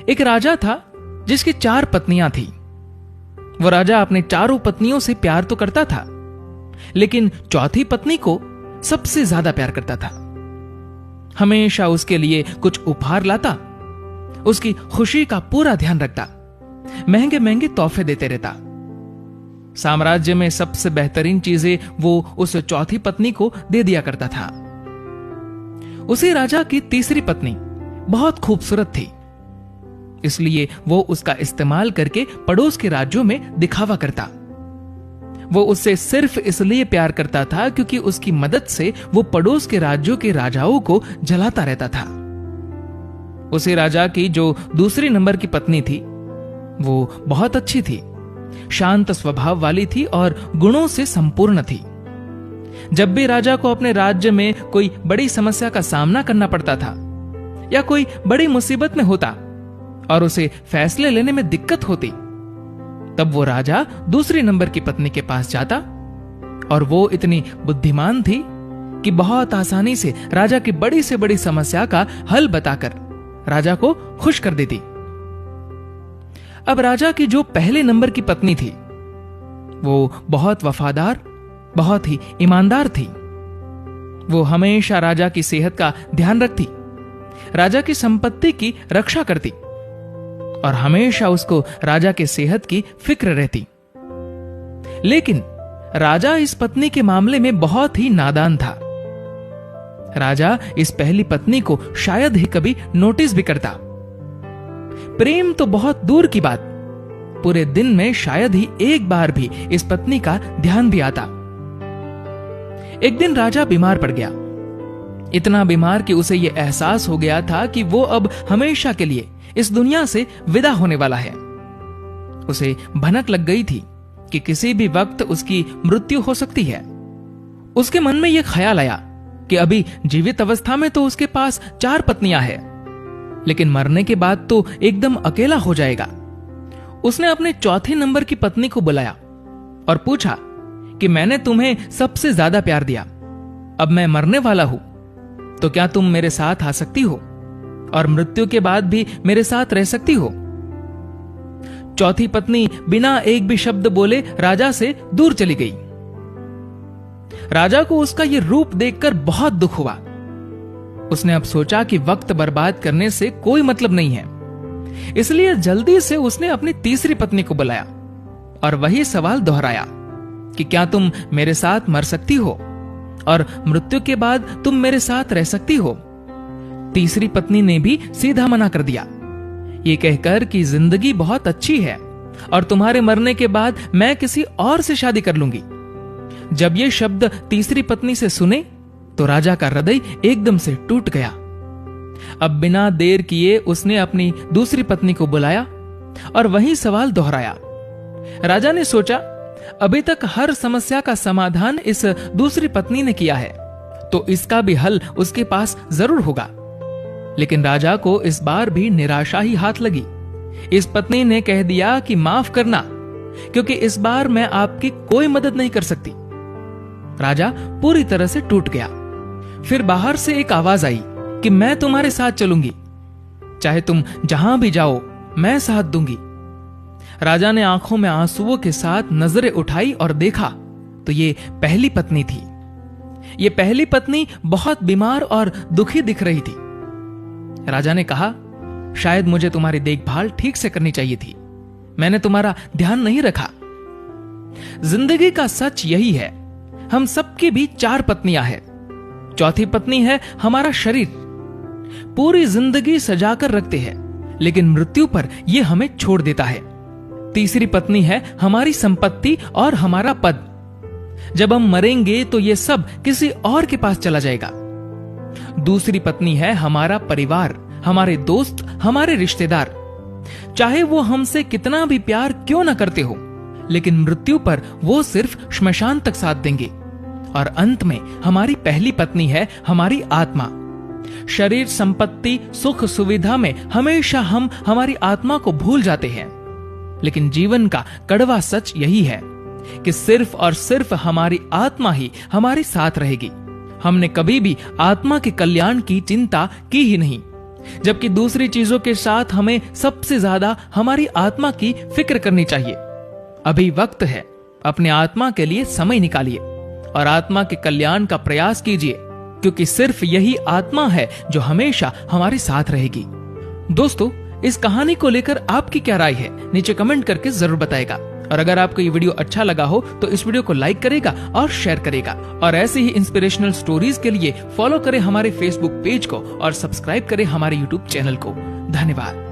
एक राजा था जिसकी 4 पत्नियां थी। वो राजा अपने चारों पत्नियों से प्यार तो करता था, लेकिन चौथी पत्नी को सबसे ज्यादा प्यार करता था। हमेशा उसके लिए कुछ उपहार लाता, उसकी खुशी का पूरा ध्यान रखता, महंगे महंगे तोहफे देते रहता। साम्राज्य में सबसे बेहतरीन चीजें वो उस चौथी पत्नी को दे दिया करता था। उसी राजा की तीसरी पत्नी बहुत खूबसूरत थी, इसलिए वो उसका इस्तेमाल करके पड़ोस के राज्यों में दिखावा करता। वो उससे सिर्फ इसलिए प्यार करता था क्योंकि उसकी मदद से वो पड़ोस के राज्यों के राजाओं को जलाता रहता था। उसी राजा की जो दूसरी नंबर की पत्नी थी, वो बहुत अच्छी थी, शांत स्वभाव वाली थी और गुणों से संपूर्ण थी। जब भी राजा को अपने राज्य में कोई बड़ी समस्या का सामना करना पड़ता था या कोई बड़ी मुसीबत में होता और उसे फैसले लेने में दिक्कत होती, तब वो राजा दूसरी नंबर की पत्नी के पास जाता और वो इतनी बुद्धिमान थी कि बहुत आसानी से राजा की बड़ी से बड़ी समस्या का हल बताकर राजा को खुश कर देती। अब राजा की जो पहले नंबर की पत्नी थी, वो बहुत वफादार, बहुत ही ईमानदार थी। वो हमेशा राजा की सेहत का ध्यान रखती, राजा की संपत्ति की रक्षा करती और हमेशा उसको राजा के सेहत की फिक्र रहती। लेकिन राजा इस पत्नी के मामले में बहुत ही नादान था। राजा इस पहली पत्नी को शायद ही कभी नोटिस भी करता। प्रेम तो बहुत दूर की बात, पूरे दिन में शायद ही एक बार भी इस पत्नी का ध्यान भी आता। एक दिन राजा बीमार पड़ गया, इतना बीमार कि उसे यह एहसास हो गया था कि वो अब हमेशा के लिए इस दुनिया से विदा होने वाला है। उसे भनक लग गई थी कि किसी भी वक्त उसकी मृत्यु हो सकती है। उसके मन में यह ख्याल आया कि अभी जीवित अवस्था में तो उसके पास 4 पत्नियां हैं, लेकिन मरने के बाद तो एकदम अकेला हो जाएगा। उसने अपने चौथे नंबर की पत्नी को बुलाया और पूछा कि मैंने तुम्हें सबसे ज्यादा प्यार दिया, अब मैं मरने वाला हूं, तो क्या तुम मेरे साथ आ सकती हो और मृत्यु के बाद भी मेरे साथ रह सकती हो? चौथी पत्नी बिना एक भी शब्द बोले राजा से दूर चली गई। राजा को उसका यह रूप देखकर बहुत दुख हुआ। उसने अब सोचा कि वक्त बर्बाद करने से कोई मतलब नहीं है, इसलिए जल्दी से उसने अपनी तीसरी पत्नी को बुलाया और वही सवाल दोहराया कि क्या तुम मेरे साथ मर सकती हो और मृत्यु के बाद तुम मेरे साथ रह सकती हो? तीसरी पत्नी ने भी सीधा मना कर दिया, ये कहकर कि जिंदगी बहुत अच्छी है और तुम्हारे मरने के बाद मैं किसी और से शादी कर लूंगी। जब ये शब्द तीसरी पत्नी से सुने तो राजा का हृदय एकदम से टूट गया। अब बिना देर किए उसने अपनी दूसरी पत्नी को बुलाया और वही सवाल दोहराया। राजा ने सोचा, अभी तक हर समस्या का समाधान इस दूसरी पत्नी ने किया है, तो इसका भी हल उसके पास जरूर होगा। लेकिन राजा को इस बार भी निराशा ही हाथ लगी। इस पत्नी ने कह दिया कि माफ करना, क्योंकि इस बार मैं आपकी कोई मदद नहीं कर सकती। राजा पूरी तरह से टूट गया। फिर बाहर से एक आवाज आई कि मैं तुम्हारे साथ चलूंगी, चाहे तुम जहां भी जाओ मैं साथ दूंगी। राजा ने आंखों में आंसुओं के साथ नजरें उठाई और देखा तो ये पहली पत्नी थी। ये पहली पत्नी बहुत बीमार और दुखी दिख रही थी। राजा ने कहा, शायद मुझे तुम्हारी देखभाल ठीक से करनी चाहिए थी, मैंने तुम्हारा ध्यान नहीं रखा। जिंदगी का सच यही है, हम सबकी भी 4 पत्नियां हैं। चौथी पत्नी है हमारा शरीर। पूरी जिंदगी सजाकर रखते हैं, लेकिन मृत्यु पर यह हमें छोड़ देता है। तीसरी पत्नी है हमारी संपत्ति और हमारा पद। जब हम मरेंगे तो यह सब किसी और के पास चला जाएगा। दूसरी पत्नी है हमारा परिवार, हमारे दोस्त, हमारे रिश्तेदार। चाहे वो हमसे कितना भी प्यार क्यों ना करते हो, लेकिन मृत्यु पर वो सिर्फ श्मशान तक साथ देंगे। और अंत में हमारी पहली पत्नी है हमारी आत्मा। शरीर, संपत्ति, सुख सुविधा में हमेशा हम हमारी आत्मा को भूल जाते हैं, लेकिन जीवन का कड़वा सच यही है कि सिर्फ और सिर्फ हमारी आत्मा ही हमारे साथ रहेगी। हमने कभी भी आत्मा के कल्याण की चिंता की ही नहीं, जबकि दूसरी चीजों के साथ हमें सबसे ज्यादा हमारी आत्मा की फिक्र करनी चाहिए। अभी वक्त है, अपने आत्मा के लिए समय निकालिए और आत्मा के कल्याण का प्रयास कीजिए, क्योंकि सिर्फ यही आत्मा है जो हमेशा हमारे साथ रहेगी। दोस्तों, इस कहानी को लेकर आपकी क्या राय है, नीचे कमेंट करके जरूर बताएगा। और अगर आपको ये वीडियो अच्छा लगा हो तो इस वीडियो को लाइक करेगा और शेयर करेगा। और ऐसे ही इंस्पिरेशनल स्टोरीज के लिए फॉलो करें हमारे फेसबुक पेज को और सब्सक्राइब करें हमारे यूट्यूब चैनल को। धन्यवाद।